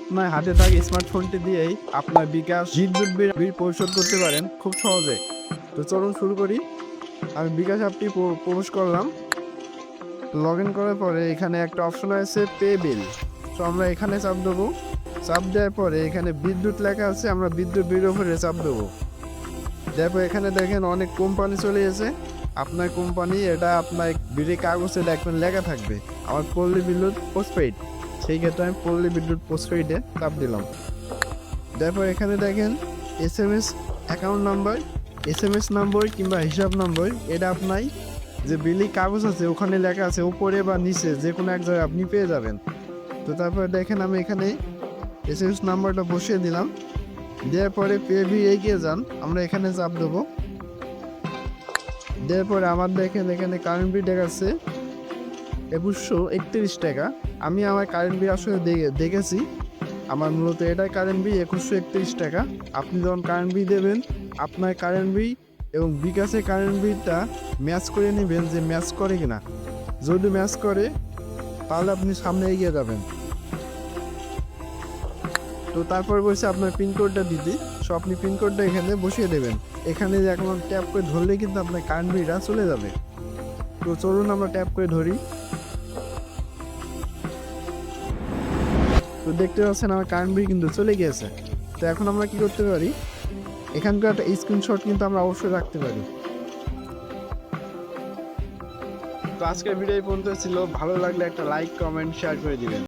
আপনার হাতে থাকা স্মার্টফোনটি দিয়েই আপনার বিকাশ বিদ্যুৎ বিল পরিশোধ করতে পারেন খুব সহজে। তো চলুন শুরু করি। আমি বিকাশ অ্যাপটি প্রবেশ করলাম। লগ ইন করার পরে এখানে একটা অপশন আছে পে বিল। তো আমরা এখানে চাপ দেবো। চাপ দেওয়ার পরে এখানে বিদ্যুৎ লেখা আছে, আমরা বিদ্যুৎ বিলের উপরে চাপ দেবো। তারপর এখানে দেখেন অনেক কোম্পানি চলে এসেছে। আপনার কোম্পানি এটা আপনার বিলের কাগজে দেখবেন লেখা থাকবে আমার পল্লী বিদ্যুৎ পোস্টপেইড। সেই ক্ষেত্রে আমি পল্লী বিদ্যুৎ পোস্টপেইডে চাপ দিলাম। তারপর এখানে দেখেন SMS অ্যাকাউন্ট নাম্বার, SMS নম্বর কিংবা হিসাব নম্বর, এটা আপনার যে বিলি কাগজ আছে ওখানে লেখা আছে, উপরে বা নিচে যে কোনো এক জায়গায় আপনি পেয়ে যাবেন। তো তারপর দেখেন আমি এখানে SMS নাম্বারটা বসিয়ে দিলাম। দেওয়ার পরে পে বিল এগিয়ে যান, আমরা এখানে চাপ দেবো। দেওয়ার পরে আমার দেখেন এখানে কারেন্ট বিল দেখাচ্ছে 2131 টাকা। আমি আমার কারেন্ট বিল আসলে দেখেছি, আমার মূলত এটাই কারেন্ট বিল 2131 টাকা। আপনি যখন কারেন্ট বিল দেবেন আপনার কারেন্ট বিল এবং বিকাশের কারেন্ট বিলটা ম্যাচ করে নেবেন যে ম্যাচ করে কিনা। যদি ম্যাচ করে তাহলে আপনি সামনে এগিয়ে যাবেন। তো তারপর বলছে আপনার পিনকোডটা দিতে। সো আপনি পিনকোডটা এখানে বসিয়ে দেবেন। এখানে যে এখন ট্যাপ করে ধরলে কিন্তু আপনার কারেন্ট বিলটা চলে যাবে। তো চলুন আমরা ট্যাপ করে ধরি। তো দেখতে পাচ্ছেন আমার কারেন্ট বিল কিন্তু চলে গিয়েছে। তো এখন আমরা কি করতে পারি, এখানকার একটা স্ক্রিনশট কিন্তু আমরা অবশ্যই রাখতে পারি। তো আজকের ভিডিও এই পর্যন্ত ছিল। ভালো লাগলে একটা লাইক কমেন্ট শেয়ার করে দিবেন।